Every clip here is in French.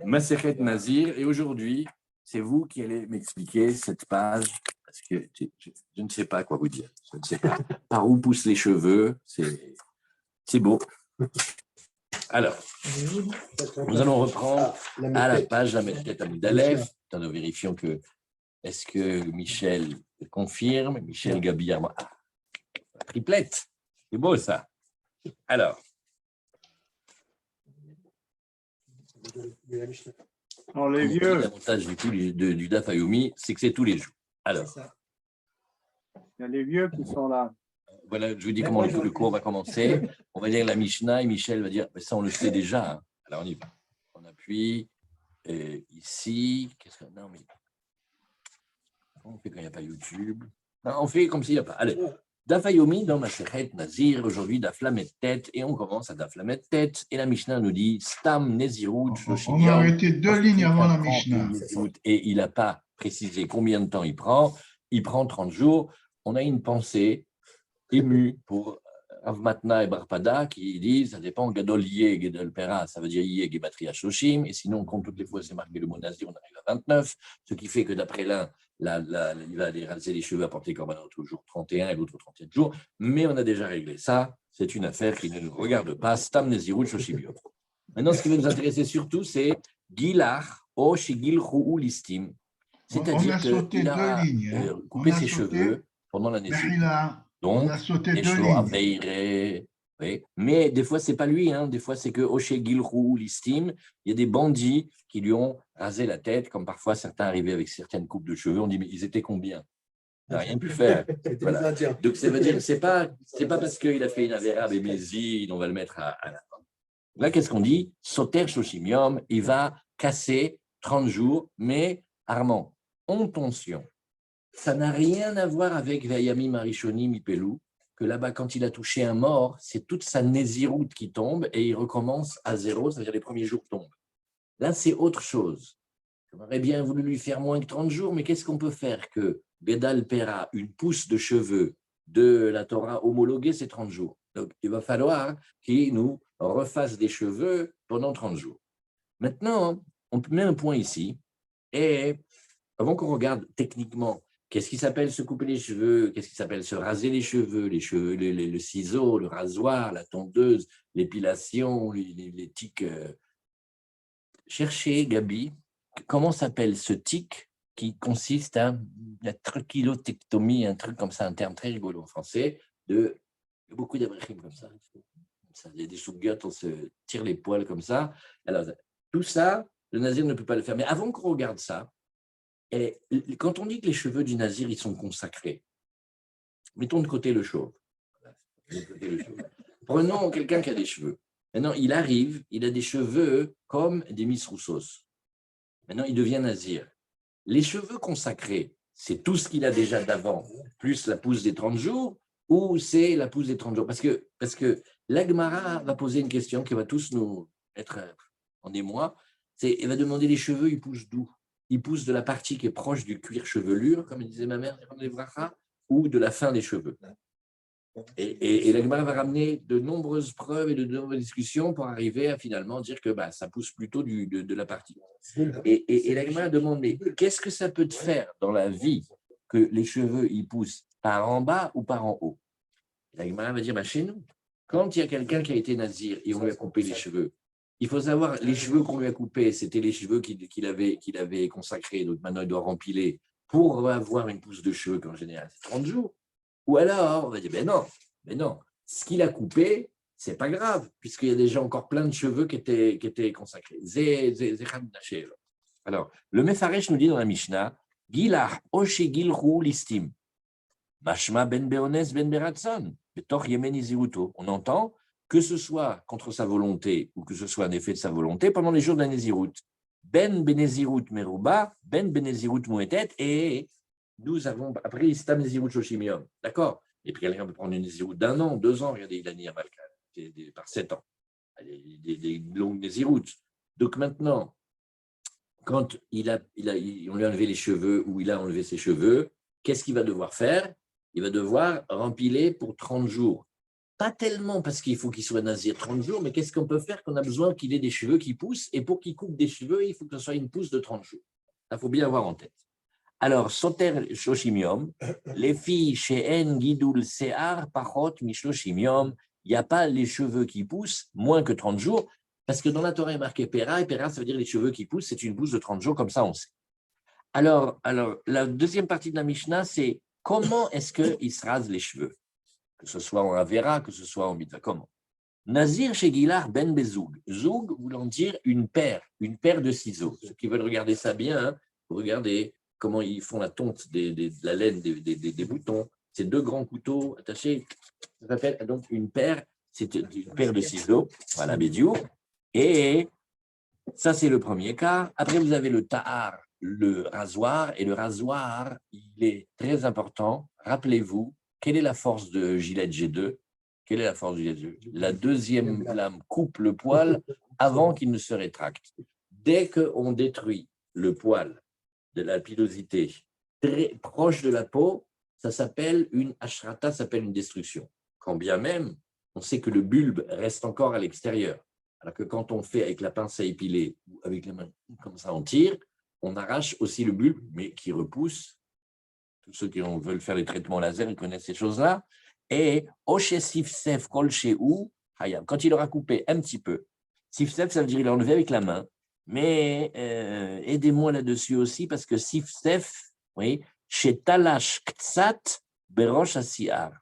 Masechet Nazir. Et aujourd'hui, c'est vous qui allez m'expliquer cette page, parce que je ne sais pas quoi vous dire. Je ne sais pas par où poussent les cheveux. C'est beau. Alors, nous allons reprendre à la page la Medket Amud Aleph. Nous vérifions que, est-ce que Michel confirme? Michel Gabi, triplette. C'est beau ça. Alors. Alors, les vieux. L'avantage du Daf Yomi, c'est que c'est tous les jours. Alors. Il y a les vieux qui sont là. Voilà, je vous dis comment le cours va commencer. On va dire la Mishnah et Michel va dire, mais ça on le sait déjà. Hein. Alors on y va. On appuie ici. Qu'est-ce que non mais on fait quand il n'y a pas YouTube. Non, on fait comme s'il n'y a pas. Allez. Daf Yomi dans Masechet Nazir, aujourd'hui Daf Lamed Tet, et on commence à Daf Lamed Tet, et la Mishnah nous dit Stam Nezirut Shoshim. On a arrêté 2 lignes avant la Mishnah. Et il n'a pas précisé combien de temps il prend. Il prend 30 jours. On a une pensée émue pour Rav Matna et Barpada qui disent ça dépend Gadol Yeh, Gadol Pera, ça veut dire Yeh, Gematria Shoshim, et sinon on compte toutes les fois c'est marqué le mot Nazir, on arrive à 29, ce qui fait que d'après l'un, il va aller raser les cheveux, apporter Korbanot au jour 31 et l'autre au 31 jours, mais on a déjà réglé ça, c'est une affaire qui ne nous regarde pas, Stam Nezirut Shoshim. Maintenant, ce qui va nous intéresser surtout, c'est Gilach o Shigilchu Listim, c'est-à-dire qu'il a coupé ses cheveux pendant la naissance. Donc, les cheveux aveirés, oui. Mais des fois, ce n'est pas lui, hein. Des fois, c'est que Oshe Gilchou, l'Istim, il y a des bandits qui lui ont rasé la tête, comme parfois certains arrivaient avec certaines coupes de cheveux. On dit, mais ils étaient combien? Il n'a rien pu faire. Voilà. Donc, ça veut dire, c'est pas parce qu'il a fait une avéra bémézine, on va le mettre à la fin. Là, qu'est-ce qu'on dit? Soter Shoshimium, il va casser 30 jours, mais Armand, attention. Ça n'a rien à voir avec Vayami Marishoni Mipelou, que là-bas, quand il a touché un mort, c'est toute sa nésiroute qui tombe et il recommence à zéro, c'est-à-dire les premiers jours tombent. Là, c'est autre chose. J'aurais bien voulu lui faire moins que 30 jours, mais qu'est-ce qu'on peut faire que Bedal Pera, une pousse de cheveux de la Torah homologuée, c'est 30 jours. Donc, il va falloir qu'il nous refasse des cheveux pendant 30 jours. Maintenant, on met un point ici, et avant qu'on regarde techniquement, qu'est-ce qui s'appelle se couper les cheveux? Qu'est-ce qui s'appelle se raser les cheveux, le ciseau, le rasoir, la tondeuse, l'épilation, les tics. Cherchez, Gabi, comment s'appelle ce tic qui consiste à la trachylotectomie, un truc comme ça, un terme très rigolo en français, de beaucoup d'abrichim comme ça. Il y a des sous-guttes, on se tire les poils comme ça. Alors, tout ça, le nazir ne peut pas le faire. Mais avant qu'on regarde ça, et quand on dit que les cheveux du nazir, ils sont consacrés, mettons de côté le chauve. Prenons quelqu'un qui a des cheveux. Maintenant, il arrive, il a des cheveux comme des Miss Roussos. Maintenant, il devient nazir. Les cheveux consacrés, c'est tout ce qu'il a déjà d'avant, plus la pousse des 30 jours, ou c'est la pousse des 30 jours? Parce que l'Agmara va poser une question qui va tous nous être en émoi. Elle va demander les cheveux, ils poussent d'où? Il pousse de la partie qui est proche du cuir chevelure, comme disait ma mère, ou de la fin des cheveux. Et la Gemara va ramener de nombreuses preuves et de nombreuses discussions pour arriver à finalement dire que ça pousse plutôt de la partie. Et la Gemara demande, mais qu'est-ce que ça peut te faire dans la vie que les cheveux ils poussent par en bas ou par en haut? La Gemara va dire, chez nous, quand il y a quelqu'un qui a été nazir et on lui a coupé les cheveux, il faut savoir, les cheveux qu'on lui a coupés, c'était les cheveux qu'il avait consacrés, donc maintenant il doit rempiler pour avoir une pousse de cheveux, qu'en général c'est 30 jours. Ou alors, on va dire, mais non, ce qu'il a coupé, c'est pas grave, puisqu'il y a déjà encore plein de cheveux qui étaient consacrés. Alors, le Mefaresh nous dit dans la Mishnah, Gilach Oshe Gilchu Listim, Mashma ben Beones ben Beratson, Betor Yemeni Ziruto. On entend que ce soit contre sa volonté ou que ce soit un effet de sa volonté pendant les jours de la Nézirut. Ben Benezirut Meruba, Ben Benezirut Mouetet, et nous avons appris Stam Nézirut Shoshimium. D'accord? Et puis quelqu'un peut prendre une Nézirut d'1 an, 2 ans, regardez, il a nié à Malka, par 7 ans. Des longues Nézirut. Donc maintenant, quand on lui a enlevé les cheveux ou il a enlevé ses cheveux, qu'est-ce qu'il va devoir faire? Il va devoir rempiler pour 30 jours. pas tellement parce qu'il faut qu'il soit nazir 30 jours, mais qu'est-ce qu'on peut faire qu'on a besoin qu'il ait des cheveux qui poussent, et pour qu'il coupe des cheveux, il faut que ce soit une pousse de 30 jours. Il faut bien avoir en tête. Alors, soter shoshimium, les filles chez En Gidul Sear Pachot Mishloshimium, il n'y a pas les cheveux qui poussent moins que 30 jours, parce que dans la Torah est marqué Pera, et Pera, ça veut dire les cheveux qui poussent, c'est une pousse de 30 jours, comme ça on sait. Alors, la deuxième partie de la Mishnah, c'est comment est-ce qu'il se rase les cheveux, que ce soit en Avera, que ce soit en Mitzvah, comment? Nazir chez Gilar ben Bezoug, Zoug voulant dire une paire de ciseaux. Ceux qui veulent regarder ça bien, hein, regardez comment ils font la tonte de la laine des boutons. C'est deux grands couteaux attachés. Ça s'appelle donc une paire, c'est une paire de ciseaux, voilà, Bédiou. Et ça, c'est le premier cas. Après, vous avez le tahar, le rasoir. Et le rasoir, il est très important. Rappelez-vous, quelle est la force de Gillette G2? Quelle est la force du Gillette G2? La deuxième lame coupe le poil avant qu'il ne se rétracte. Dès qu'on détruit le poil de la pilosité très proche de la peau, ça s'appelle une ashrata, ça s'appelle une destruction. Quand bien même, on sait que le bulbe reste encore à l'extérieur. Alors que quand on fait avec la pince à épiler ou avec les mains comme ça, on tire, on arrache aussi le bulbe, mais qui repousse. Tous ceux qui veulent faire les traitements laser, ils connaissent ces choses-là. Et Oshe Sifsef Kol Shehu Hayam. Quand il aura coupé un petit peu, Sifsef, ça veut dire qu'il a enlevé avec la main, mais aidez-moi là-dessus aussi, parce que Sifsef, oui, chez Talash Ktsat Berosh Asiar,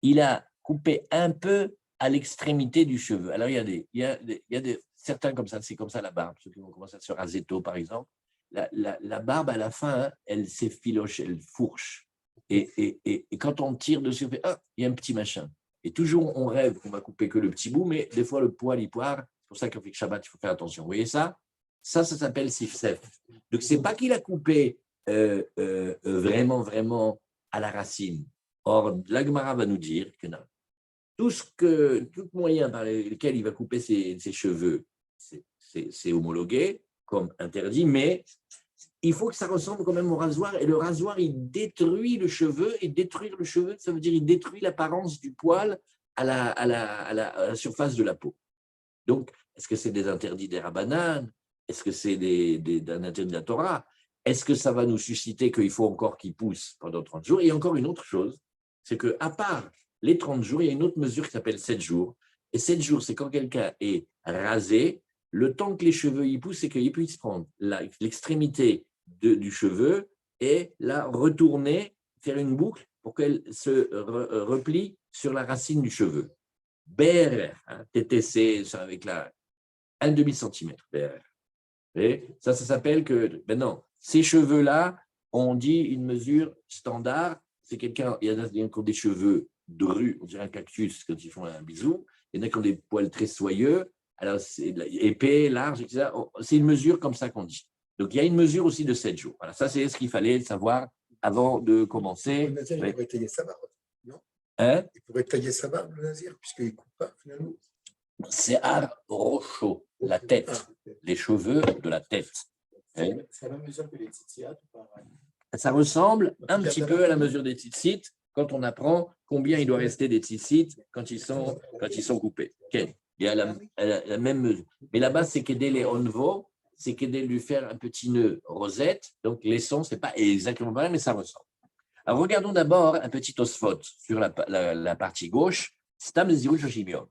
il a coupé un peu à l'extrémité du cheveu. Alors, il y a certains comme ça, c'est comme ça la barbe, ceux qui vont commencer à se raser tôt, par exemple. La barbe, à la fin, hein, elle s'effiloche, elle fourche. Et quand on tire dessus, on fait, ah, il y a un petit machin. Et toujours, on rêve qu'on va couper que le petit bout, mais des fois, le poil, il poire. C'est pour ça qu'on fait que Shabbat, il faut faire attention. Vous voyez ça? Ça s'appelle sifsef. Donc, ce n'est pas qu'il a coupé vraiment, vraiment à la racine. Or, l'Agmara va nous dire que non. Tout moyen par lequel il va couper ses cheveux, c'est homologué comme interdit, mais il faut que ça ressemble quand même au rasoir. Et le rasoir, il détruit le cheveu. Et détruire le cheveu, ça veut dire il détruit l'apparence du poil à la surface de la peau. Donc, est-ce que c'est des interdits des Rabbanan? Est-ce que c'est un interdit de la Torah? Est-ce que ça va nous susciter qu'il faut encore qu'il pousse pendant 30 jours? Et encore une autre chose, c'est qu'à part les 30 jours, il y a une autre mesure qui s'appelle 7 jours. Et 7 jours, c'est quand quelqu'un est rasé, le temps que les cheveux y poussent, c'est qu'il puisse prendre l'extrémité du cheveu et la retourner, faire une boucle pour qu'elle se replie sur la racine du cheveu. BR, hein, TTC, avec un demi-centimètre, BR. Et ça s'appelle que, maintenant, ces cheveux-là, on dit une mesure standard, c'est quelqu'un, il y en a qui ont des cheveux drus, on dirait un cactus quand ils font un bisou, il y en a qui ont des poils très soyeux, alors c'est épais, large, etc. C'est une mesure comme ça qu'on dit. Donc il y a une mesure aussi de 7 jours. Voilà, ça c'est ce qu'il fallait savoir avant de commencer. Le Nazir, il pourrait tailler sa barbe, non? Hein? Il pourrait tailler sa barbe, le Nazir, puisqu'il ne coupe pas finalement. C'est ar rocho, la tête, les cheveux de la tête. C'est la même mesure que les tzitzit ou pas? Ça ressemble un petit peu à la mesure des tzitzit quand on apprend combien il doit rester des tzitzit quand ils sont coupés. Okay. Il y a la même mesure. Mais là-bas, c'est qu'aider les onvo, c'est qu'aider lui faire un petit nœud rosette. Donc, les sons, ce n'est pas exactement pareil, mais ça ressemble. Alors, regardons d'abord un petit osphot sur la partie gauche. Stam Zirut Shoshimion.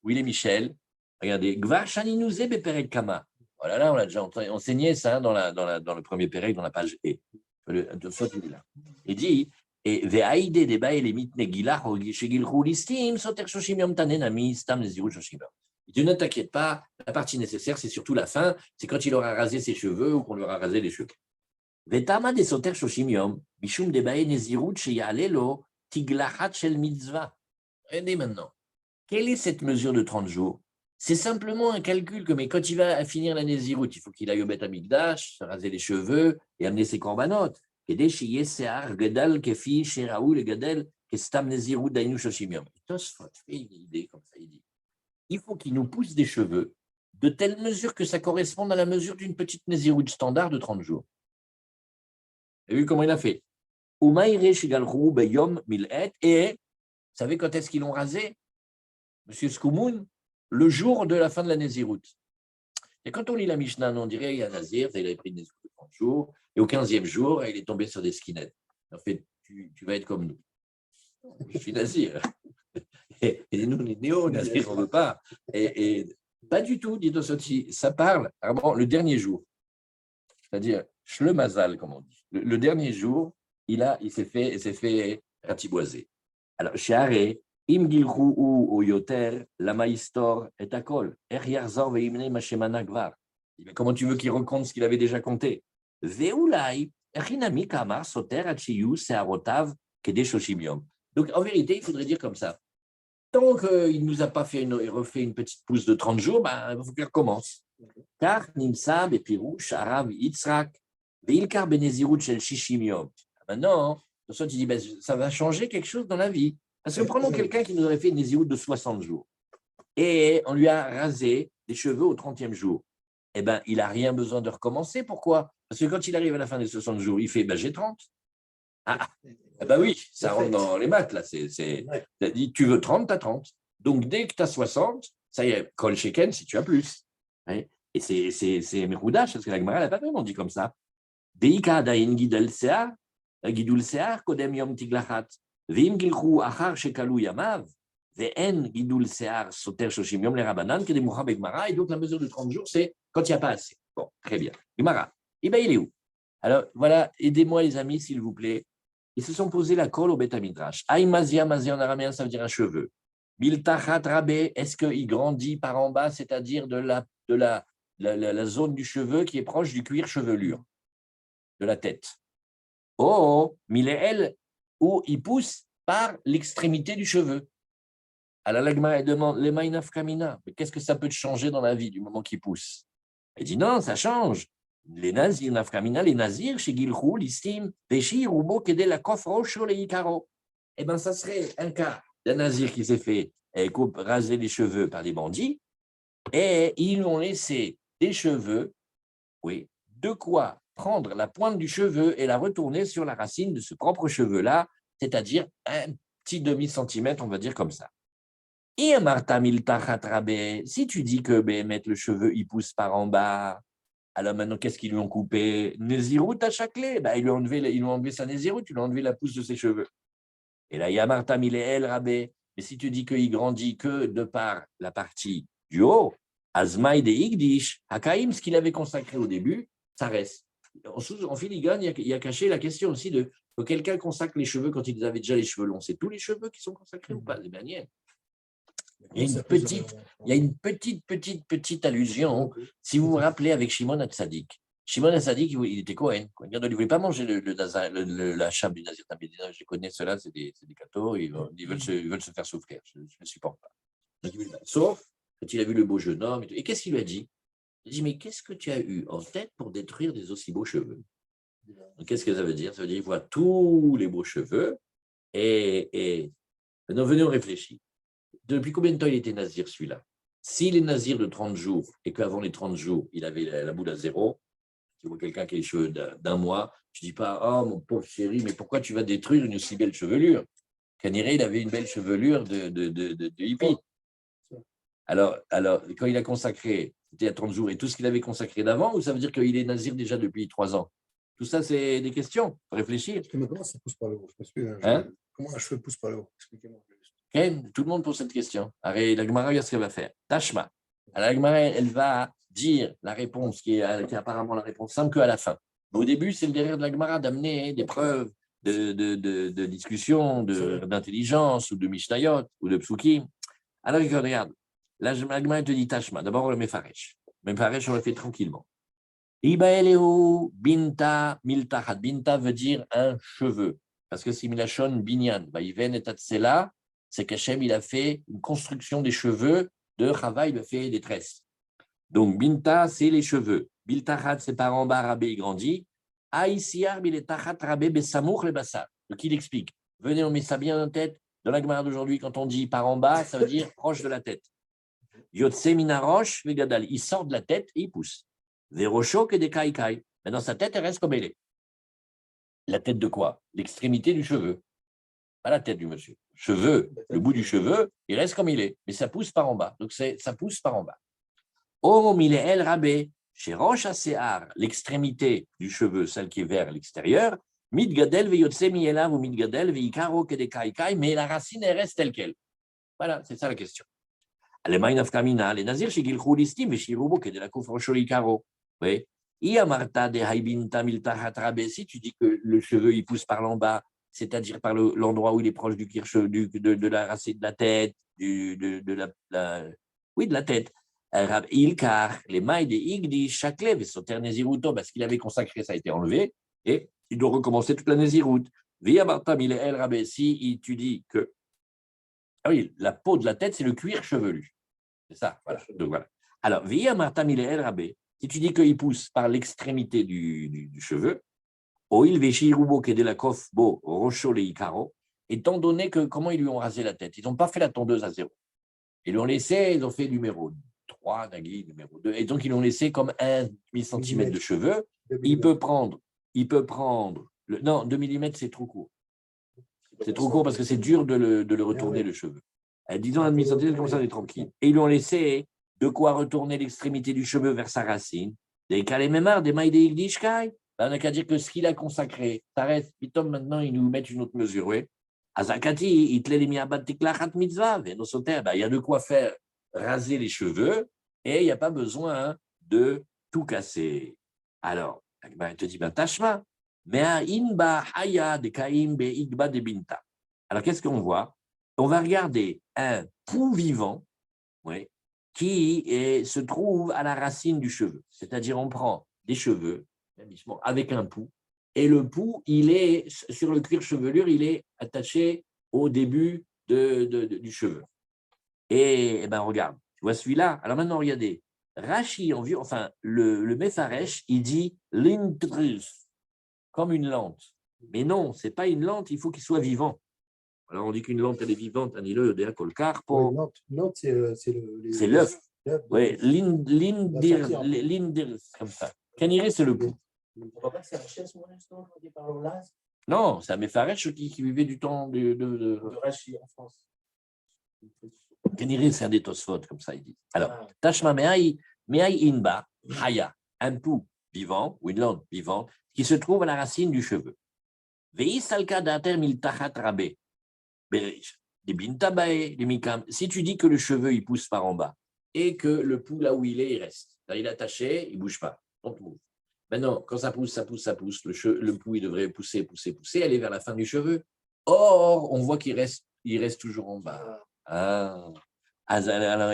Oui, les Michel. Regardez. Gvar Shaninouze Beperek Kama. Voilà, là, on l'a déjà enseigné ça dans le premier Pérec, dans la page E. Le osphot, il est là. Il dit et Ve'aïde Deba Elemit Negila Shegil Roulistim Soter Shoshimion Tanenami Stam Zirut Shoshimion. Il dit ne t'inquiète pas, la partie nécessaire, c'est surtout la fin, c'est quand il aura rasé ses cheveux ou qu'on lui aura rasé les cheveux. Vetama de Soter Shoshimion, Bishum Deba Nezirut Sheyalelo Tiglachat Shel Mitzvah. Regardez maintenant. Quelle est cette mesure de 30 jours? C'est simplement un calcul que, mais quand il va finir la Nézirut, il faut qu'il aille au Beth Amikdash, se raser les cheveux et amener ses corbanotes. Il faut qu'il nous pousse des cheveux de telle mesure que ça corresponde à la mesure d'une petite Nézirut standard de 30 jours. Vous avez vu comment il a fait? Et savez quand est-ce qu'ils l'ont rasé, Monsieur Skoumoun? Le jour de la fin de la Néziroute. Et quand on lit la Mishnah, on dirait il y a Nazir, il avait pris une Néziroute de 30 jours, et au 15e jour, il est tombé sur des skinheads. En fait, tu vas être comme nous. Je suis Nazir. Et nous, les néo-Nazir, on ne veut pas. Et pas du tout, dit Tosoti. Ça parle vraiment le dernier jour. C'est-à-dire, Shlemazal, comme on dit. Le dernier jour, il s'est fait ratiboiser. Alors, Share, Im Gilchu ou Yoter, Lama Histor et Akol, Er Yarzor veimne Mashemana Gvar. Mais comment tu veux qu'il recompte ce qu'il avait déjà compté? Veulai, Erinami Kamar, Soter, Achiyu, Searotav, Kede Shoshimium. Donc, en vérité, il faudrait dire comme ça. Tant qu'il ne nous a pas refait une petite pousse de 30 jours, ben, il faut qu'il recommence. Car Nimsa, Bepirouch, Arav, Yitzhak, Veilkar Benezirut Shel Shishimium. Maintenant, tu dis, ben, ça va changer quelque chose dans la vie. Parce que prenons quelqu'un qui nous aurait fait une Nézirut de 60 jours et on lui a rasé les cheveux au 30e jour. Eh bien, il n'a rien besoin de recommencer. Pourquoi? Parce que quand il arrive à la fin des 60 jours, il fait ben, j'ai 30. Ah, eh ben oui, ça rentre dans les maths. Là. Dit, tu veux 30, tu as 30. Donc, dès que tu as 60, ça y est, Kol Sheken si tu as plus. Et c'est Meroudash, parce que la Gemara n'a pas vraiment dit comme ça. Deika dain gidul sear, kodem yom tiglachat. Veim gilchu achar shekalu yamav. Ve'en gidul sear soter shoshim yom le rabanan, kedemucha begmara. Et donc, la mesure de 30 jours, c'est quand il n'y a pas assez. Bon, très bien. Gemara. Eh bien, il est où? Alors, voilà, aidez-moi, les amis, s'il vous plaît. Ils se sont posés la colle au Beth Midrash. Aïmazia, mazia en araméen, ça veut dire un cheveu. Biltachat rabé, est-ce qu'il grandit par en bas, c'est-à-dire de la zone du cheveu qui est proche du cuir chevelure, de la tête? Oh, miléel, où il pousse par l'extrémité du cheveu. Alors, l'agma demande, les maïnaf kamina, mais qu'est-ce que ça peut te changer dans la vie du moment qu'il pousse? Il dit non, ça change. Les nazirs, nafkamina, les nazirs, chez Gilchou, l'istim, Péchi, Roubo, Kedé, la coffre, sur les Icaro. Eh bien, ça serait un cas d'un nazir qui s'est fait raser les cheveux par des bandits et ils lui ont laissé des cheveux, oui, de quoi prendre la pointe du cheveu et la retourner sur la racine de ce propre cheveu-là, c'est-à-dire un petit demi-centimètre, on va dire comme ça. Et si tu dis que mettre le cheveu, il pousse par en bas, alors maintenant, qu'est-ce qu'ils lui ont coupé? Nézirut à chaque clé. Ils lui ont enlevé sa Nézirut, ils lui ont enlevé la pousse de ses cheveux. Et là, Yamarta Miléel Rabé. Mais si tu dis qu'il grandit que de par la partie du haut, Azmaï de Igdish, Hakaïm, ce qu'il avait consacré au début, ça reste. En filigrane, il y a caché la question aussi de que quelqu'un consacre les cheveux quand ils avaient déjà les cheveux longs. C'est tous les cheveux qui sont consacrés ou pas? Les manières. Il y a une petite allusion. Si vous vous rappelez avec Shimon HaTzadik. Shimon HaTzadik, il était Cohen. Il ne voulait pas manger la chape du Nazir. Je connais ceux-là, c'est des cathos, ils veulent se faire souffrir. Je ne le supporte pas. Sauf quand il a vu le beau jeune homme. Et qu'est-ce qu'il lui a dit? Il a dit, mais qu'est-ce que tu as eu en tête pour détruire des aussi beaux cheveux? Qu'est-ce que ça veut dire? Ça veut dire qu'il voit tous les beaux cheveux et maintenant, venez, on réfléchit. Depuis combien de temps il était nazir, celui-là? S'il est nazir de 30 jours et qu'avant les 30 jours, il avait la boule à zéro, tu vois quelqu'un qui a les cheveux d'un mois, tu ne dis pas « Oh, mon pauvre chéri, mais pourquoi tu vas détruire une aussi belle chevelure ?» Kaniré, il avait une belle chevelure de hippie. Alors, quand il a consacré, c'était à 30 jours, et tout ce qu'il avait consacré d'avant, ou ça veut dire qu'il est nazir déjà depuis 3 ans? Tout ça, c'est des questions. Faut réfléchir. Comment ça pousse par le haut? Comment un cheveu pousse par le haut? Expliquez-moi. Tout le monde pose cette question. La Gemara, regarde ce qu'elle va faire. Tashma. La Gemara, elle va dire la réponse qui est apparemment la réponse simple qu'à la fin. Mais au début, c'est le derrière de la Gemara d'amener des preuves de discussion, d'intelligence ou de Mishnayot ou de Psukim. Alors, regarde. La Gemara te dit Tashma. D'abord, on le Mefaresh. Mefaresh, on le fait tranquillement. Ibaeleu binta miltachat. Binta veut dire un cheveu. Parce que c'est Milachon binyan. Vaïven et tatsela. C'est qu'Hachem, il a fait une construction des cheveux de Chava, il a fait des tresses. Donc, Binta, c'est les cheveux. Biltachat, c'est par en bas, Rabé, il grandit. Aïsiar, Biletachat, Rabé, Bessamour, le Bassar. Donc, il explique. Venez, on met ça bien en tête. Dans la Gemara d'aujourd'hui, quand on dit par en bas, ça veut dire proche de la tête. Yotse Minarosh, Vegadal. Il sort de la tête et il pousse. Verocho, que des Kaikai. Mais dans sa tête, elle reste comme elle est. La tête de quoi? L'extrémité du cheveu. pas la tête du monsieur. Cheveux, le bout du cheveu, il reste comme il est, mais ça pousse par en bas. Donc, ça pousse par en bas. Oh, el rabé, chez Roche Asear, l'extrémité du cheveu, celle qui est vers l'extérieur, Midgadel veyotse mielav ou Midgadel veikaro kedekaikai, mais la racine, elle reste telle qu'elle. Voilà, c'est ça la question. Les Mainafkamina, les Nazir, chez Gilchou listim, et Shirubo, qui est de la Koufrochoikaro. Oui. Iamarta de Haibinta Miltahat Rabé, si tu dis que le cheveu, il pousse par l'en bas, c'est-à-dire par l'endroit où il est proche du kirche, de la racine de la tête, de la tête. Ilkar, les mailles des Igdi, Chaklev et Soter Nézirouto, parce qu'il avait consacré, ça a été enlevé, et il doit recommencer toute la Néziroute. Via Bartam, il est El Rabé, si tu dis que. Ah oui, la peau de la tête, c'est le cuir chevelu. C'est ça, voilà. Donc, voilà. Alors, Via Martam, il est El Rabé, si tu dis qu'il pousse par l'extrémité du cheveu, Oil Veshirubo Kedelakof Bo Rocho Leikaro, étant donné que comment ils lui ont rasé la tête, ils n'ont pas fait la tondeuse à 0. Ils l'ont laissé, ils ont fait numéro 3, Nagui, numéro 2, et donc ils l'ont laissé comme 1 demi-centimètre de cheveux. Il peut prendre, non, 2 mm, c'est trop court. C'est trop court parce que c'est dur de le retourner, le cheveu. Disons 1 demi-centimètre, comme ça, on est tranquille. Et ils lui ont laissé de quoi retourner l'extrémité du cheveu vers sa racine. Des kalémémar, des mailles des igdishkai. On n'a qu'à dire que ce qu'il a consacré, ça reste. Pitom, maintenant, ils nous mettent une autre mesure. Oui. Azakati, mitzvah, il y a de quoi faire raser les cheveux et il n'y a pas besoin de tout casser. Alors, il te dit, tashma, alors, qu'est-ce qu'on voit? On va regarder un pouls vivant, oui, qui se trouve à la racine du cheveu. C'est-à-dire, on prend des cheveux avec un pouls, et le pouls, il est sur le cuir chevelure, il est attaché au début du cheveu. Et ben regarde, tu vois celui-là. Alors maintenant, regardez. Rashi, enfin, le Mefaresh, il dit l'intrus, comme une lente. Mais non, ce n'est pas une lente, il faut qu'il soit vivant. Alors on dit qu'une lente, elle est vivante, c'est l'œuf. Oui, l'indir, comme ça. Caniré, c'est le pouls. Non, c'est un Mefaresh qui vivait du temps de Rashi en France. Caniré, c'est un des Tosfot, comme ça, il dit. Alors, Tashma me'ai inba, haya, un pouls vivant, ou une lente vivante, qui se trouve à la racine du cheveu. Si tu dis que le cheveu il pousse par en bas et que le pouls là où il est, il reste. Là, il est attaché, il ne bouge pas. Donc, maintenant, quand ça pousse, le pouls il devrait pousser, aller vers la fin du cheveu. Or, on voit qu'il reste toujours en bas. Alors,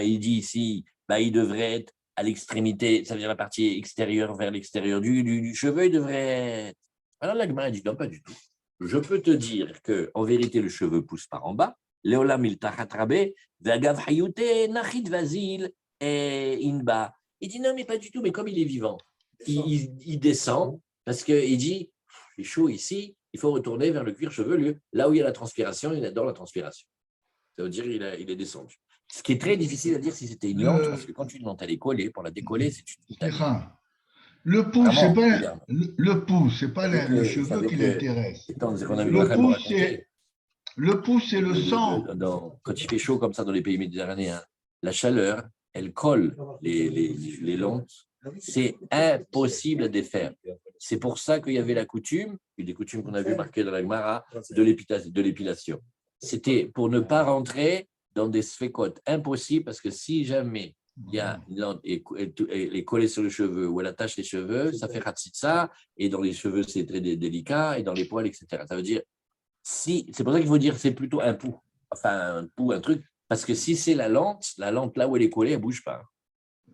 il dit ici, il devrait être à l'extrémité, ça veut dire la partie extérieure vers l'extérieur du cheveu, il devrait être. Alors, la Gemara dit non, pas du tout. Je peux te dire qu'en vérité, le cheveu pousse par en bas. Leolam il tachatrabe, vagav hayute, nachit vasil, et inba. Il dit non, mais pas du tout, mais comme il est vivant, il descend parce qu'il dit il est chaud ici, il faut retourner vers le cuir chevelu, là où il y a la transpiration, il adore la transpiration. Ça veut dire qu'il est descendu. Ce qui est très difficile à dire si c'était une lente, parce que quand une lente elle est collée, pour la décoller, c'est une titane. Le pouls, c'est pas le cheveu qui l'intéresse. Le pouls, c'est le sang. Quand il fait chaud comme ça dans les pays méditerranéens, la chaleur, elle colle les lentes. C'est impossible à défaire. C'est pour ça qu'il y avait la coutume, une des coutumes qu'on a vu marquées dans la Gemara, de l'épilation. C'était pour ne pas rentrer dans des sphécotes. Impossible, parce que si jamais il y a une lente et est collée sur le cheveu ou elle attache les cheveux, ça fait khatsitsa, et dans les cheveux, c'est très délicat, et dans les poils, etc. Ça veut dire, c'est pour ça qu'il faut dire que c'est plutôt un pouls, enfin un pouls, un truc, parce que si c'est la lente là où elle est collée, elle ne bouge pas.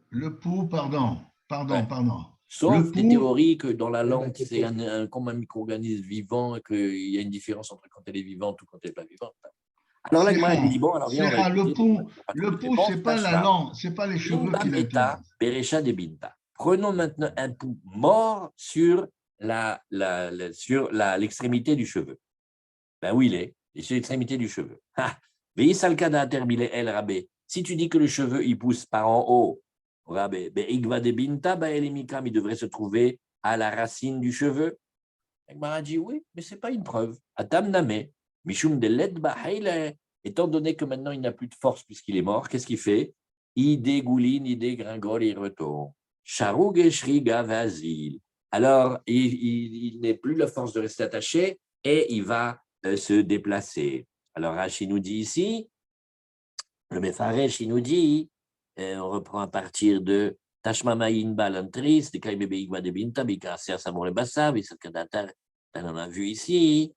Le pouls, pardon. Sauf les théories que dans la lente, c'est comme un micro-organisme vivant, et qu'il y a une différence entre quand elle est vivante ou quand elle n'est pas vivante. Alors là, il dit, bon, alors viens, on va le pouls, ce n'est pas la langue, ce n'est pas les cheveux qui l'intéressent. Prenons maintenant un pouls mort sur l'extrémité du cheveu. Ben où il est sur l'extrémité du cheveu. Si tu dis que le cheveu, il pousse par en haut, il devrait se trouver à la racine du cheveu. Il m'a dit, oui, mais ce n'est pas une preuve. Atam Name. Mishum de ledba haile, étant donné que maintenant il n'a plus de force puisqu'il est mort, qu'est-ce qu'il fait? Il dégouline, il dégringole, il retourne. Sharouge shriga vazil. Alors, il n'est plus la force de rester attaché et il va se déplacer. Alors, Rashi nous dit ici, le Mefaresh, il nous dit, on reprend à partir de Tashma Ma'in Balantris, de Kaimebe Igba de Binta, Bikasea Samor le Bassa, Visakadatar, on en a vu ici.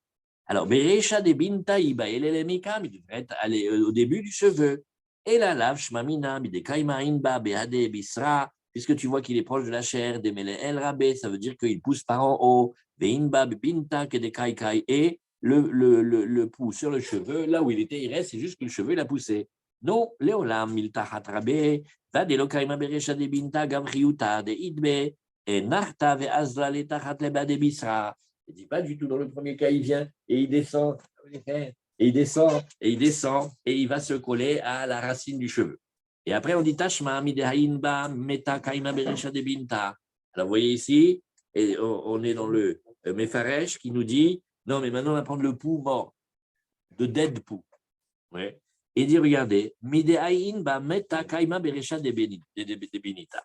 Alors, Beresha de Binta Iba, Elelemika, il devrait aller au début du cheveu. Et la lave Shmamina, de Kaima'in Ba, Behade, Bisra, puisque tu vois qu'il est proche de la chair, de Mele El Rabé, ça veut dire qu'il pousse par en haut, Veinba, Binta, que de Kaikai, et le pouls sur le cheveu, là où il était, il reste, c'est juste que le cheveu, il a poussé. Non, Léolam, Miltahat Rabé, va de Lokaima Beresha de Binta, Gavriuta, de Idbe, et Narta, ve Azla, Letachat Leba de Bisra. Il ne dit pas du tout, dans le premier cas, il vient et il descend, et il descend, et il descend, et il va se coller à la racine du cheveu. Et après, on dit Tashma, Midehainba, Meta, Kaima Beresha de Binta. Alors, vous voyez ici, et on est dans le Mefaresh qui nous dit non, mais maintenant, on va prendre le pouls mort, de dead pouls. Ouais. Et dit, regardez, Midehain ba meta kaima beresha de binita.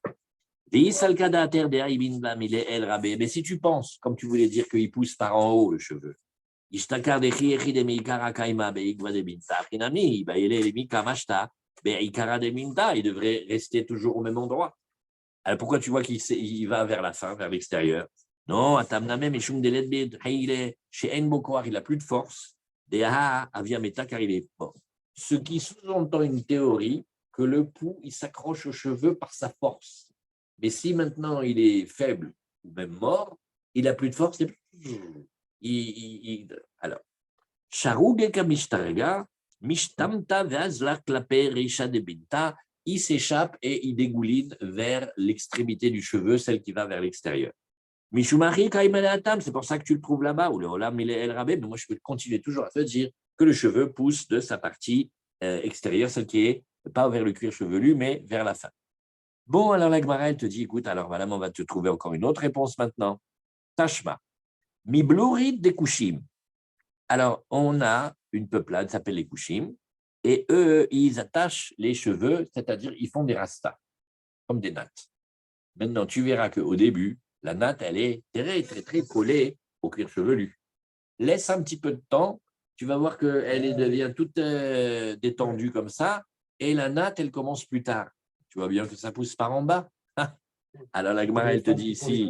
Mais si tu penses, comme tu voulais dire qu'il pousse par en haut le cheveu, il devrait rester toujours au même endroit. Alors pourquoi tu vois qu'il va vers la fin, vers l'extérieur? Non, il n'a plus de force. Car il est mort. Ce qui sous-entend une théorie que le pouls, il s'accroche aux cheveux par sa force. Mais si maintenant il est faible ou même mort, il n'a plus de force. Alors, il s'échappe et il dégouline vers l'extrémité du cheveu, celle qui va vers l'extérieur. C'est pour ça que tu le trouves là-bas, ou le Olam, il est El Rabé, mais moi je peux continuer toujours à te dire que le cheveu pousse de sa partie extérieure, celle qui est pas vers le cuir chevelu, mais vers la fin. Bon, alors la Gemara, elle te dit, écoute, alors voilà, on va te trouver encore une autre réponse maintenant. Tashma, mi blurit de Kushim. Alors, on a une peuplade, ça s'appelle les Kushim, et eux, ils attachent les cheveux, c'est-à-dire ils font des rastas, comme des nattes. Maintenant, tu verras qu'au début, la natte, elle est très, très, très collée au cuir chevelu. Laisse un petit peu de temps, tu vas voir qu'elle devient toute détendue comme ça, et la natte, elle commence plus tard. Tu vois bien que ça pousse par en bas. Alors, la Gemara, elle te dit ici…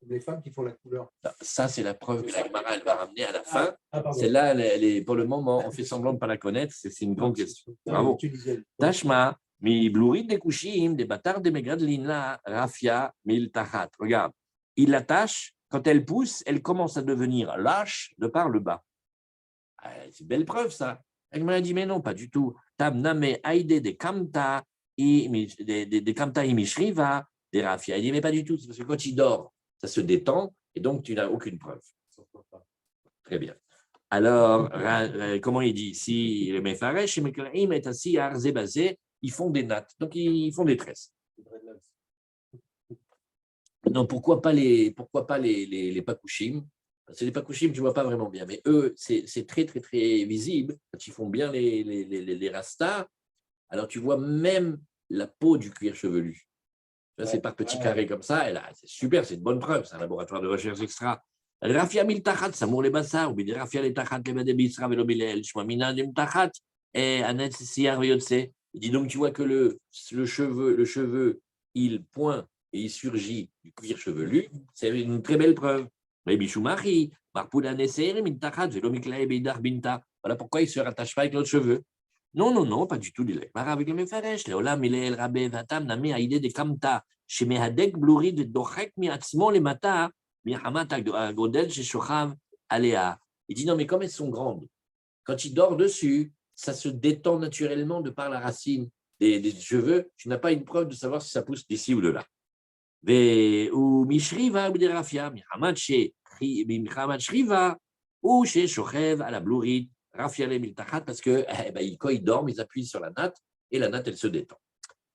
Les femmes qui font la couleur. Ça, c'est la preuve que la Gemara, elle va ramener à la fin. Celle-là, elle est, pour le moment, on fait semblant de ne pas la connaître. C'est une grande question. Bravo. Tashma, mi blurit de kushim, des bâtards de megadlina, rafia, mil tachat. Regarde, il l'attache. Quand elle pousse, elle commence à devenir lâche de par le bas. C'est une belle preuve, ça. La Gemara dit, mais non, pas du tout. Tam name aide de kamta, de kamta imishriva, des rafia. Il dit, mais pas du tout. C'est parce que quand il dort, ça se détend et donc tu n'as aucune preuve. Très bien. Alors, comment il dit ici, les Mefaresh, ils font des nattes, donc ils font des tresses. Non, pourquoi pas les Pakushim? Parce que les Pakushim, tu ne vois pas vraiment bien, mais eux, c'est très, très, très visible. Quand ils font bien les rastas, alors tu vois même la peau du cuir chevelu. C'est par petits carrés comme ça, c'est super, c'est une bonne preuve, c'est un laboratoire de recherche extra. Rafia mil tachat, Samour les bassar, ou bien Rafia les tachat, les badebisra, velobilel, shmamina dim tachat, et anet siar yotse. Il dit donc, tu vois que le cheveu, il pointe et il surgit du cuir chevelu, c'est une très belle preuve. Mais Bishumari, Marpouda neser, min tachat, velomikla beidar binta. Voilà pourquoi il ne se rattache pas avec l'autre cheveu. Non, pas du tout. Avec le Mefaresh, Léolam, il est El Rabé, Vatam, Nami, Aïdé de Kamta, chez Mehadek, Bluri, de Dochek, Miatzmo, les Mata, Mihamatak, Godel, chez Shochav, Aléa. Il dit non, mais comme elles sont grandes, quand il dort dessus, ça se détend naturellement de par la racine des cheveux. Tu n'as pas une preuve de savoir si ça pousse d'ici ou de là. Ou Mishriva, ou des Rafia, Mihamat, chez Shriva, ou chez Shochev, à la Blurit. Rafiale miltachat, parce que quand ils dorment, ils appuient sur la natte et la natte, elle se détend.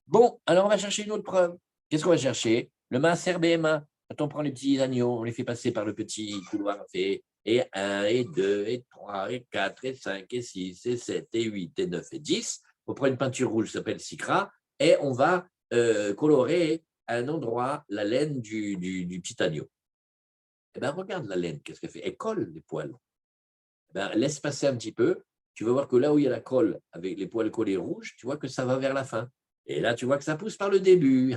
Bon, alors on va chercher une autre preuve. Qu'est-ce qu'on va chercher? Le maaser behema. Quand on prend les petits agneaux, on les fait passer par le petit couloir, on fait et 1, et 2, et 3, et 4, et 5, et 6, et 7, et 8, et 9, et 10. On prend une peinture rouge qui s'appelle Sikra et on va colorer à un endroit la laine du petit agneau. Eh bien, regarde la laine, qu'est-ce qu'elle fait? Elle colle les poils. Eh bien, laisse passer un petit peu. Tu vas voir que là où il y a la colle avec les poils collés rouges, tu vois que ça va vers la fin. Et là, tu vois que ça pousse par le début.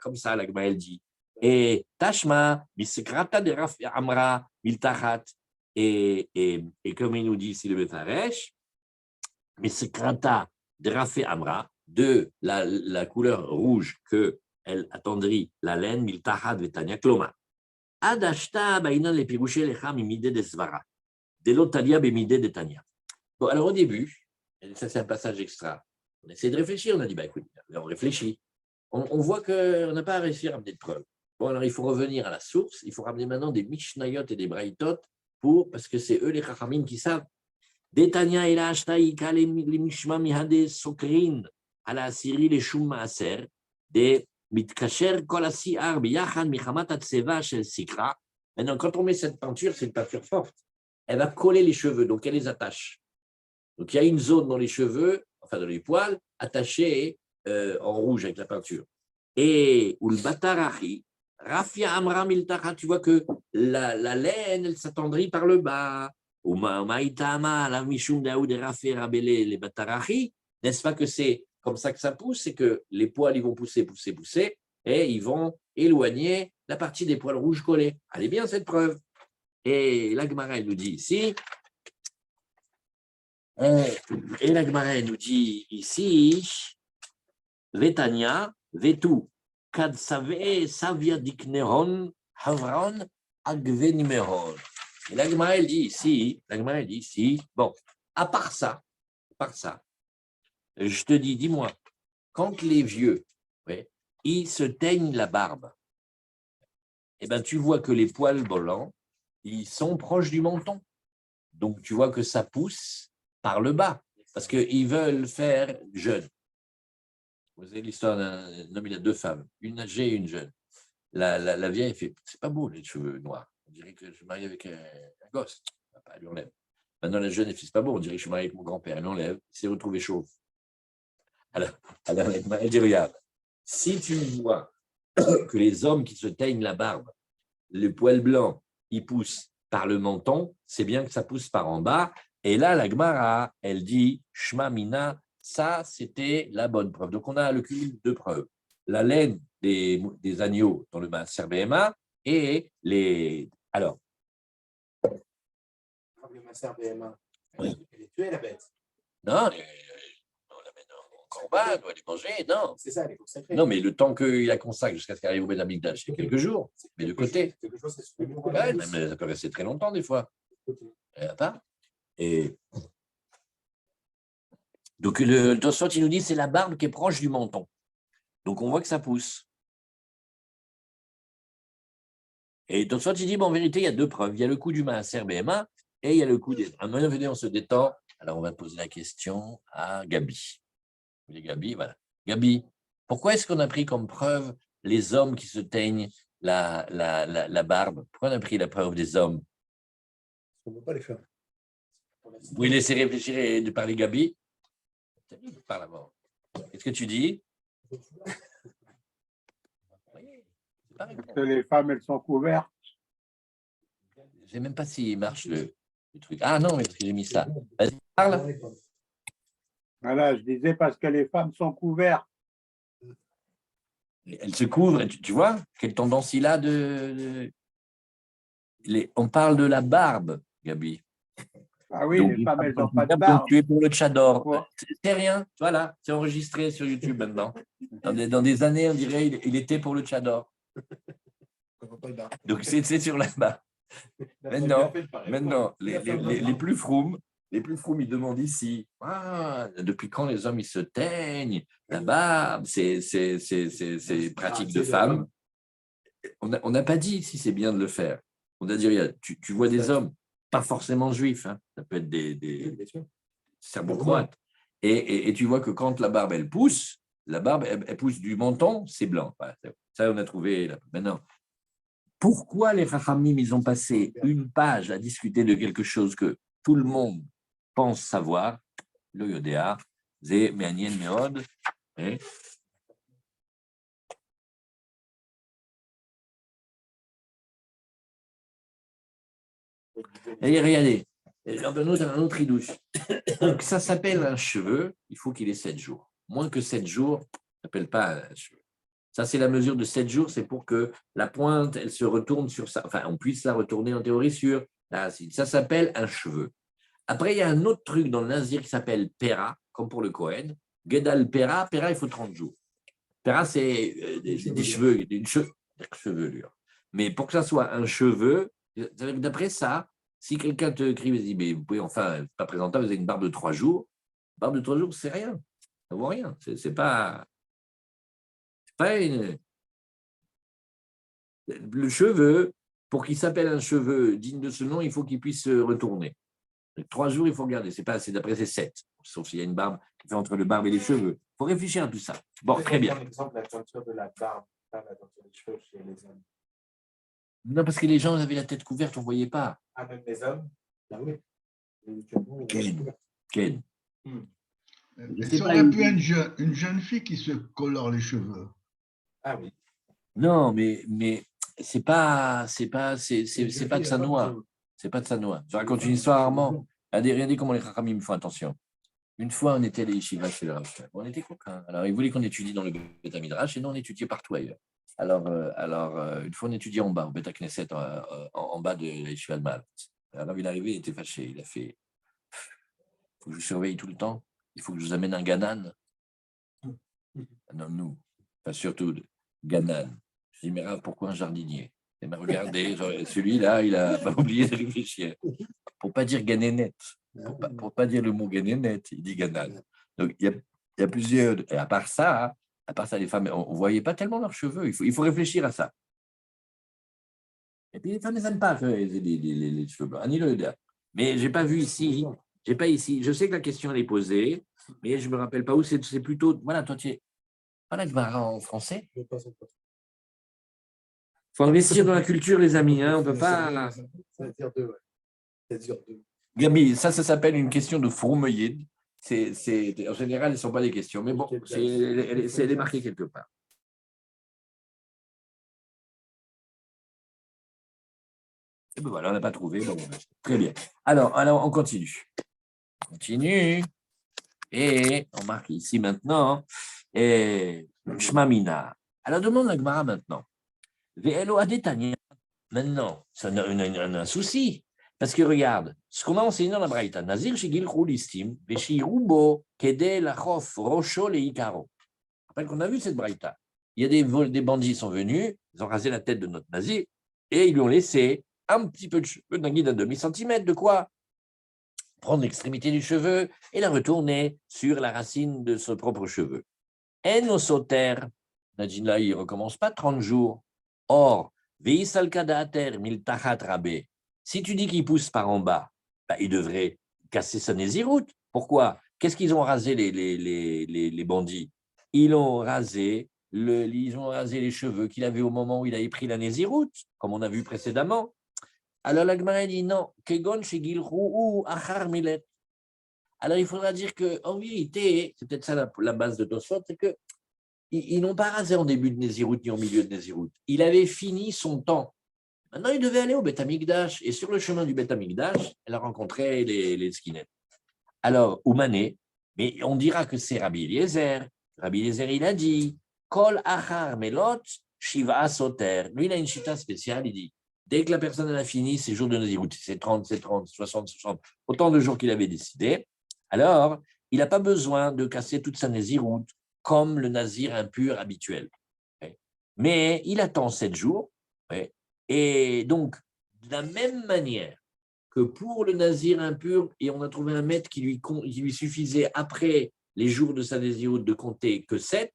Comme ça, la Gemara, elle dit. Et Tashma, Misekrata de Raf Amra, Miltachat. Et comme il nous dit ici le Befaresh, Misekrata de Raf Amra, de la couleur rouge qu'elle attendrit la laine, Miltachat Vetania Kloma. Adashta Bainan le Pirouché Lecha Mimide de Svara. De l'Otalia Bemide de Tania. Bon, alors au début, et ça c'est un passage extra, on essaie de réfléchir, on a dit, bah écoute, on réfléchit. On voit qu'on n'a pas réussi à ramener de preuves. Bon, alors il faut revenir à la source, il faut ramener maintenant des Mishnayot et des Braïtot, parce que c'est eux les Chachamim qui savent. Detania et la Ashtaïka, les Mishma Mihade Sokrin, à la Syrie, les Shum Maaser, des Mitkacher Kolasi Arb, Yachan Michamat Atseva Shel Sikra. Maintenant, quand on met cette peinture, c'est une peinture forte. Elle va coller les cheveux, donc elle les attache. Donc il y a une zone dans les cheveux, enfin dans les poils, attachée en rouge avec la peinture. Et ou le batarahi, Rafia Amra Miltacha, tu vois que la laine, elle s'attendrit par le bas. Ou Maïtama, la Mishum Daoud et Rafi Rabelé, les batarahi, n'est-ce pas que c'est comme ça que ça pousse, c'est que les poils ils vont pousser, et ils vont éloigner la partie des poils rouges collés. Elle est bien cette preuve. Et la Gemara, elle nous dit ici, Vetania, Vetu, Kad Savia Dikneron, Havron, Agvenimeron. Et la Gemara, elle dit ici, bon, à part ça, je te dis, dis-moi, quand les vieux, ils se teignent la barbe, eh ben, tu vois que les poils blancs, ils sont proches du menton. Donc, tu vois que ça pousse par le bas, parce qu'ils veulent faire jeune. Vous avez l'histoire d'un homme, il a deux femmes, une âgée et une jeune. La vieille fait, c'est pas beau les cheveux noirs, on dirait que je suis marié avec un gosse. Elle lui enlève. Maintenant, la jeune, elle fait, c'est pas beau, on dirait que je suis marié avec mon grand-père. Elle l'enlève, il s'est retrouvé chauve. Alors, elle dit, regarde, si tu vois que les hommes qui se teignent la barbe, le poil blanc, ils poussent par le menton, c'est bien que ça pousse par en bas. Et là, la Gemara, elle dit, Shma Mina, ça, c'était la bonne preuve. Donc, on a le cumul de preuves. La laine des agneaux dans le Maaser Behema et les… Alors… Le Maaser Behema, oui. Elle est tuée, la bête. Non, on l'amène en corban, on va les manger, non. C'est ça, elle est consacrée. Non, mais le temps qu'il la consacre jusqu'à ce qu'elle arrive au Ben Amikdash, c'est quelques jours, mais de côté. Ouais, mais ça peut rester très longtemps, des fois. Pas. Et donc, le Tosfot, il nous dit c'est la barbe qui est proche du menton. Donc, on voit que ça pousse. Et Tosfot, il dit, bon, en vérité, il y a deux preuves. Il y a le coup du Maaser Behema et il y a le coup des… Maintenant, venez, on se détend. Alors, on va poser la question à Gabi. Gabi, voilà. Gabi, pourquoi est-ce qu'on a pris comme preuve les hommes qui se teignent la barbe? Pourquoi on a pris la preuve des hommes? On ne peut pas les faire. Vous pouvez laisser réfléchir et de parler Gabi. Parle avant. Qu'est-ce que tu dis? Que les femmes, elles sont couvertes. Je ne sais même pas s'il marche le truc. Ah non, mais parce que j'ai mis ça. Vas-y, parle. Voilà, je disais parce que les femmes sont couvertes. Elles se couvrent, tu vois? Quelle tendance il a on parle de la barbe, Gabi. Ah oui, donc, les femmes, elles n'ont pas de barbe. Tu es pour le tchador. Ouais. C'est rien, voilà, c'est enregistré sur YouTube maintenant. Dans des années, on dirait il était pour le tchador. Donc, c'est sur la barbe. Maintenant les plus froums, ils demandent ici, depuis quand les hommes ils se teignent, la barbe, c'est pratique de femme. On n'a pas dit si c'est bien de le faire. On a dit, regarde, tu vois des hommes, pas forcément juifs, hein, ça peut être des serbo-croates, et tu vois que quand la barbe, elle pousse, la barbe, elle pousse du menton, c'est blanc. Ça, on a trouvé. Maintenant, Pourquoi les Chachamim, ils ont passé une page à discuter de quelque chose que tout le monde pense savoir? Le Yodéa, Zé, Me'anien, Meod. Et regardez, un autre idouche. Donc, ça s'appelle un cheveu, il faut qu'il ait 7 jours. Moins que 7 jours, ça ne s'appelle pas un cheveu. Ça, c'est la mesure de 7 jours, c'est pour que la pointe, elle se retourne sur ça. Enfin, on puisse la retourner en théorie sur la racine. Ça s'appelle un cheveu. Après, il y a un autre truc dans le Nazir qui s'appelle Pera, comme pour le Kohen. Gedal Pera, Pera, il faut 30 jours. Pera, c'est des cheveux, une chevelure. Mais pour que ça soit un cheveu, d'après ça, si quelqu'un te écrit et dit, mais vous pouvez enfin, pas présentable, vous avez une barbe de 3 jours. Une barbe de 3 jours, c'est rien. Ça vaut rien. C'est pas une... Le cheveu, pour qu'il s'appelle un cheveu digne de ce nom, il faut qu'il puisse se retourner. 3 jours, il faut regarder. C'est pas assez, d'après, c'est 7. Sauf s'il y a une barbe qui fait entre le barbe et les cheveux. Il faut réfléchir à tout ça. Bon, très bien. Par exemple, la teinture de la barbe, pas la teinture des cheveux chez les hommes. Non, parce que les gens avaient la tête couverte, on ne voyait pas. Ah, même les hommes? Ah oui. Ken. Ça aurait pu être une jeune fille qui se colore les cheveux. Ah oui. Non, mais c'est pas de sa noix. C'est pas de sa noix. Je raconte une histoire, Armand. Regardez comment les Chachamim me font attention. Une fois, on était les yeshivas chez le Rav. On était coquins. Alors, ils voulaient qu'on étudie dans le Beth Midrash et nous, on étudiait partout ailleurs. Alors, une fois, on étudiait en bas, au Beth Knesset, en bas de la yeshiva de Mahat. Alors, il est arrivé, il était fâché. Il a fait il faut que je surveille tout le temps. Il faut que je vous amène un ganan. Non, nous. Enfin, surtout, ganan. Je dis, mais Rav, pourquoi un jardinier? Il m'a regardé, celui-là, il a pas oublié de réfléchir. Pour ne pas dire ganénette. Pour pas dire le mot ganénette, il dit ganan. Donc, il y a plusieurs. Et à part ça, les femmes, on ne voyait pas tellement leurs cheveux. Il faut réfléchir à ça. Et puis, les femmes, elles n'aiment pas les cheveux blancs. Ni le mais je n'ai pas vu ici. J'ai pas ici. Je sais que la question, elle est posée, mais je ne me rappelle pas où. C'est plutôt. Voilà, toi, tu es. Voilà, Gemara en français. Il faut investir dans la culture, les amis. Hein, on ne peut pas. Gabi, ça s'appelle une question de fourmeillide. En général, elles ne sont pas des questions. Mais bon, c'est marqué quelque part. Et ben voilà, on n'a pas trouvé. Bon, très bien. Alors, on continue. On continue. Et on marque ici maintenant. Et Shmamina. Alors, demande la Gemara maintenant. Ve'elo adetania. Maintenant, ça a un souci. Parce que regarde, ce qu'on a enseigné dans la Braïta, Nazir Shigil Khulistim, Veshirubo, Kede Lachof, Rocho, le Ikaro. Rappelle qu'on a vu cette Braïta. Il y a des bandits sont venus, ils ont rasé la tête de notre Nazir et ils lui ont laissé un petit peu de cheveux d'un guide d'un demi-centimètre. De quoi? Prendre l'extrémité du cheveu et la retourner sur la racine de son propre cheveu. En soter, là, il ne recommence pas 30 jours. Or, Veisal Kadater, Miltachat Rabé. Si tu dis qu'il pousse par en bas, il devrait casser sa nésiroute. Pourquoi? Qu'est-ce qu'ils ont rasé les bandits? Ils ont rasé les cheveux qu'il avait au moment où il avait pris la nésiroute, comme on a vu précédemment. Alors la Gemara dit non, Kegon Shegilrou Achar Milet. Alors il faudra dire qu'en vérité, c'est peut-être ça la base de Tosfot, c'est que ils n'ont pas rasé en début de Néziroute ni en milieu de Néziroute. Il avait fini son temps. Maintenant, il devait aller au Beth Amikdash. Et sur le chemin du Beth Amikdash, elle a rencontré les skinettes. Alors, Oumané, mais on dira que c'est Rabbi Eliezer. Rabbi Eliezer, il a dit Kol achar melot shiva soter. Lui, il a une chita spéciale. Il dit dès que la personne a fini ses jours de Néziroute, c'est 30, 60, autant de jours qu'il avait décidé, alors il n'a pas besoin de casser toute sa Néziroute comme le nazir impur habituel. Mais il attend 7 jours. Et donc, de la même manière que pour le nazir impur, et on a trouvé un maître qui lui suffisait après les jours de sa naziroute de compter que 7,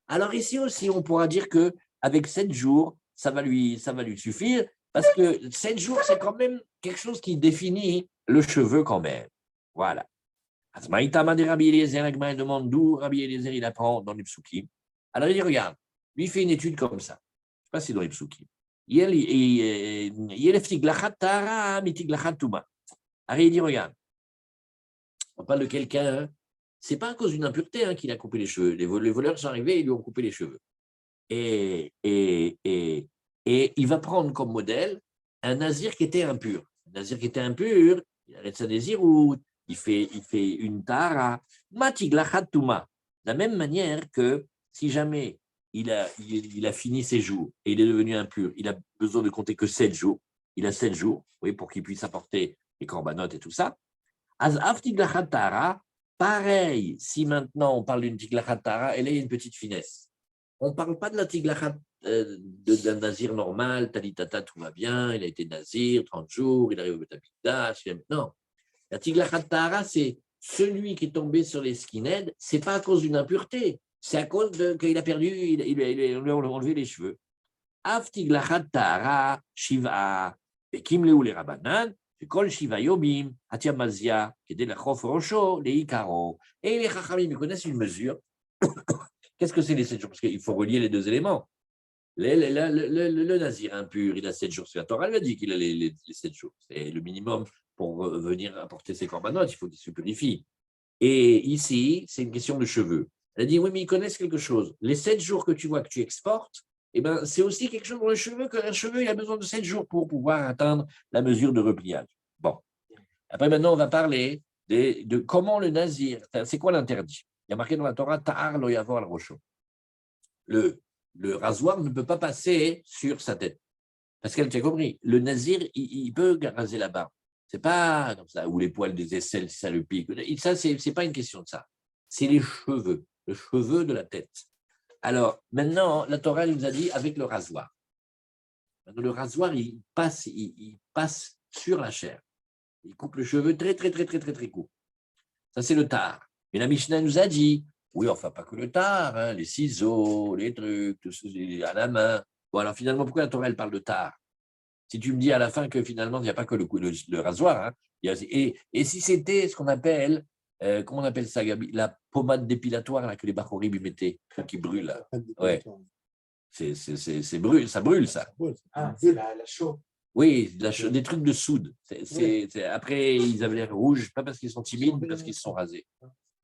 alors ici aussi, on pourra dire qu'avec 7 jours, ça va lui suffire, parce que 7 jours, c'est quand même quelque chose qui définit le cheveu quand même. Voilà. Asmaïtama de Rabbi Eliezer, Agma demande d'où Rabbi Eliezer il apprend dans les psukim. Alors il dit, regarde, lui fait une étude comme ça. Je ne sais pas si dans les psukim. Allez, il dit, regarde, on parle de quelqu'un, c'est pas à cause d'une impureté qu'il a coupé les cheveux. Les voleurs sont arrivés et ils lui ont coupé les cheveux. Et il va prendre comme modèle un nazir qui était impur. Un nazir qui était impur, il arrête sa naziroute, il fait une tara, matiglachatuma. De la même manière que si jamais il a fini ses jours et il est devenu impur, il a besoin de compter que 7 jours. Il a 7 jours, oui, pour qu'il puisse apporter les corbanotes et tout ça. Az aftiglachatara, pareil, si maintenant on parle d'une tiglachatara, elle a une petite finesse. On ne parle pas de la tiglachat d'un nazir normal, talitata, tout va bien, il a été nazir, 30 jours, il arrive au Betamikdash. Non. La tiglachatara, c'est celui qui est tombé sur les skinheads, ce n'est pas à cause d'une impureté, c'est à cause qu'il a perdu, il lui a enlevé les cheveux. Af tiglachatara, shiva, bekimleu les rabanan, kol shiva yobim, atiamazia, kede la chof rocho, les ikaro. Et les chachamim, ils connaissent une mesure. Qu'est-ce que c'est les 7 jours? Parce qu'il faut relier les deux éléments. Le nazir impur, il a 7 jours. La Torah, elle a dit qu'il a les 7 jours. C'est le minimum pour venir apporter ses corbanotes. Il faut qu'il se purifie. Et ici, c'est une question de cheveux. Elle a dit, oui, mais ils connaissent quelque chose. Les 7 jours que tu vois que tu exportes, eh ben, c'est aussi quelque chose dans le cheveu, qu'un cheveu, il a besoin de 7 jours pour pouvoir atteindre la mesure de repliage. Bon. Après, maintenant, on va parler de comment le nazir, c'est quoi l'interdit? Il y a marqué dans la Torah, Ta'ar lo yavor al rosho. Le rasoir ne peut pas passer sur sa tête. Parce qu'elle t'a compris, le nazir, il peut raser la barbe. C'est pas comme ça, ou les poils des aisselles, si ça le pique. Ça, c'est pas une question de ça. C'est les cheveux, le cheveu de la tête. Alors, maintenant, la Torah nous a dit avec le rasoir. Maintenant, le rasoir, il passe sur la chair. Il coupe le cheveu très court. Ça, c'est le tar. Mais la Mishnah nous a dit, oui, enfin, pas que le tar, les ciseaux, les trucs, tout ça, à la main. Bon, alors finalement, pourquoi la Torah, elle parle de tar? Si tu me dis à la fin que finalement, il n'y a pas que le rasoir, et si c'était ce qu'on appelle, comment on appelle ça, Gabi? La pommade dépilatoire là, que les Bachorim mettaient, qui brûle. Là. Ouais. C'est brûle, ça brûle, ça. Ah, c'est la chaux. Oui, des trucs de soude. Après, ils avaient l'air rouges, pas parce qu'ils sont timides, mais parce qu'ils se sont rasés.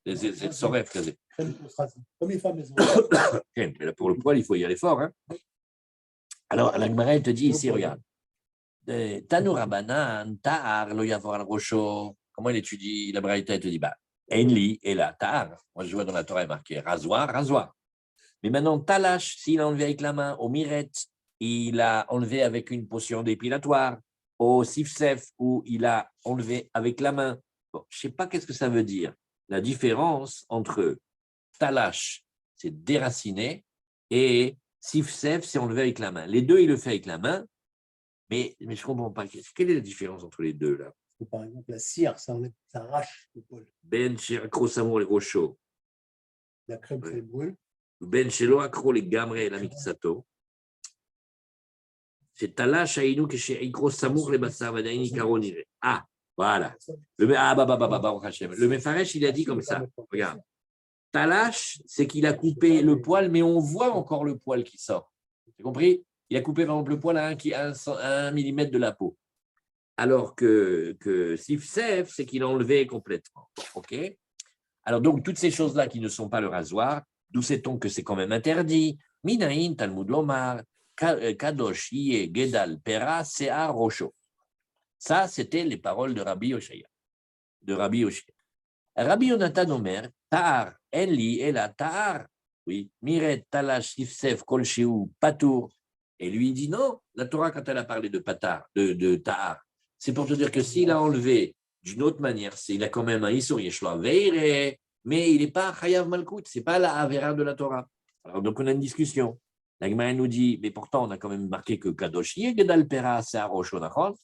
C'est soref, rasé. Comme les femmes, elles ont. Pour le poil, il faut y aller fort. Alors, la Gemara, elle te dit ici, regarde. Tanu Rabanan, Ta'ar, lo yavor al rosho. Comment il étudie? La Braïta, elle te dit, Enli, et là, Ta'ar. Moi, je vois dans la Torah, il est marqué rasoir, rasoir. Mais maintenant, Talash, s'il a enlevé avec la main, au miret, il a enlevé avec une potion dépilatoire, au sifsef, où il a enlevé avec la main. Bon, je ne sais pas qu'est-ce que ça veut dire. La différence entre Talash, c'est déraciner, et sifsef, c'est enlevé avec la main. Les deux, il le fait avec la main, mais je ne comprends pas. Quelle est la différence entre les deux, là? Par exemple, la cire, ça arrache le poil. Ben chez Akro Samour les Rochos. La crème, ça brûle. Ben chez Lo Akro les Gamre et la Miksato. C'est Talash Aïnou que chez Akro Samour les Bassar Vadaini Karonire. Ah, voilà. Le Mefaresh, il a dit comme ça. Regarde. Talash, c'est qu'il a coupé le poil, mais on voit encore le poil qui sort. Tu as compris? Il a coupé, par exemple, le poil à 1 millimètre de la peau. Alors que Sifsef, c'est qu'il a enlevé complètement. OK? Alors, donc, toutes ces choses-là qui ne sont pas le rasoir, d'où sait-on que c'est quand même interdit? Minaïn, Talmud Lomar, Kadosh, Yé, Gedal, Pera, Sear, Rocho. Ça, c'était les paroles de Rabbi Oshaya. Rabbi Yonatan Omer, Ta'ar, Enli, Ela, Ta'ar. Oui, Miret, Talash, Sifsef, Kolshéou, Patour. Et lui, il dit non. La Torah, quand elle a parlé de Ta'ar, c'est pour te dire que s'il a enlevé d'une autre manière, il a quand même un Issour Yeshua Veire, mais il n'est pas Chayav Malkout, ce n'est pas la Avera de la Torah. Alors, donc, on a une discussion. La Gemara nous dit, mais pourtant, on a quand même marqué que Kadosh Gedal Pera, c'est Aroshonachon.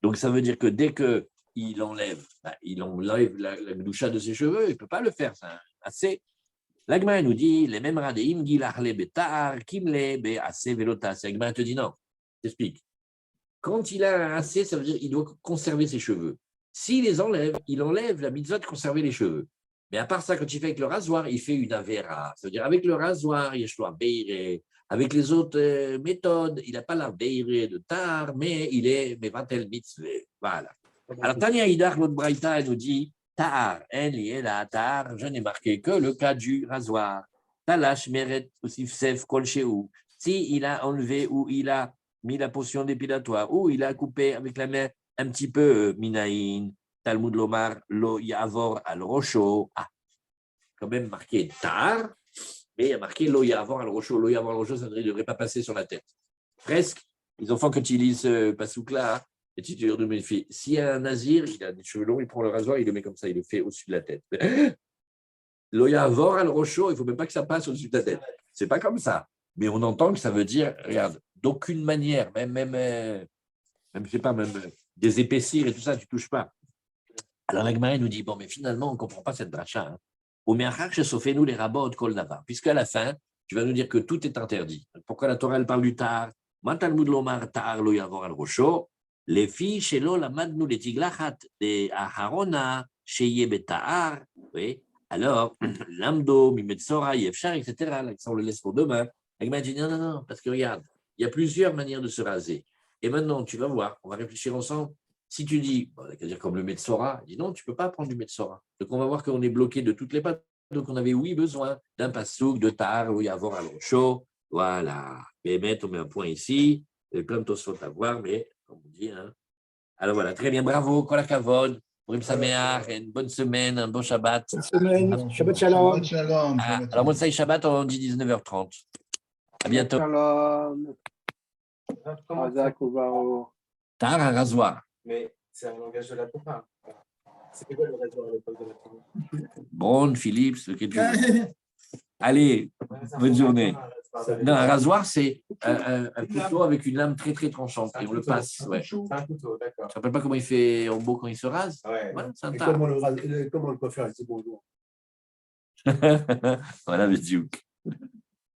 Donc, ça veut dire que dès qu'il enlève, la gdoucha de ses cheveux, il ne peut pas le faire. C'est assez. La Gemara nous dit, les mêmes radéim, Gilarle Betar, Kimle, Be Assez Velotas. La Gemara te dit non. T'explique. Quand il a un assez, ça veut dire qu'il doit conserver ses cheveux. S'il les enlève, il enlève la mitzvah de conserver les cheveux. Mais à part ça, quand il fait avec le rasoir, il fait une avera. Ça veut dire avec le rasoir, Yeshua Beire, avec les autres méthodes. Il n'a pas la veille de tar, mais il est mevatel mitzvah. Voilà. Alors, Tania Hidar, l'autre braïta, elle nous dit tar, tar, je n'ai marqué que le cas du rasoir. Talash meret sef kol shehu. Si il a enlevé ou il a mis la potion dépilatoire ou il a coupé avec la main un petit peu minaïn, Talmud Lomar, lo yavor al rocho. Ah, quand même marqué tar, mais il y a marqué lo yavor al rocho. Lo yavor al rocho, ça ne devrait pas passer sur la tête. Presque, les enfants, quand ils lisent ce pasouk-là, et tu te dis, mais s'il y a un nazir, il a des cheveux longs, il prend le rasoir, il le met comme ça, il le fait au-dessus de la tête. Lo yavor al rocho, il ne faut même pas que ça passe au-dessus de la tête. Ce n'est pas comme ça. Mais on entend que ça veut dire, regarde, d'aucune manière, même je sais pas, même des épaissir et tout ça, tu ne touches pas. Alors la Gemara nous dit, bon, mais finalement, on ne comprend pas cette dracha. Au Meachar, chez Sofenu, les rabbins de Kol Davar. Puisqu'à la fin, tu vas nous dire que tout est interdit. Pourquoi la Torah, elle parle du tar? Matalmud lomar tar lo yavor al rocho. Les filles, chez l'eau, la madnou les tiglachat, des aharona, chez Yebetar. Oui. Alors, l'amdo, mimetsora, yefchar, etc. Là, ça, on le laisse pour demain. La Gemara dit, non, parce que regarde, il y a plusieurs manières de se raser. Et maintenant, tu vas voir, on va réfléchir ensemble. Si tu dis, bon, on va dire comme le Metsora, il dit non, tu ne peux pas prendre du Metsora. Donc, on va voir qu'on est bloqué de toutes les pattes. Donc, on avait, oui, besoin d'un passouk, de tar, ou yavor al rocho. Voilà. Mais on met un point ici. Il y a plein de tosfot à voir, mais comme on dit. Hein. Alors, voilà, très bien, bravo, kol hakavod. Purim Sameach, une bonne semaine, un bon Shabbat. Bonne semaine, Shabbat Shalom. Shabbat Shalom. Alors, Motsai Shabbat, on dit 19h30. À bientôt. Shalom. Razak Uvaro. Tar, un rasoir. Mais c'est un langage de la Torah. C'était quoi le rasoir à l'époque de la Torah? Braun, Philippe, ce que tu veux. Allez, bonne journée. Non, un rasoir, c'est un couteau avec une lame très, très tranchante. Et on le passe. Ouais. C'est un couteau, d'accord. Tu te rappelles pas comment il fait en beau quand il se rase? Ouais. Voilà, c'est un Et tar. comment le coiffeur, il dit bonjour. Voilà, le Duke.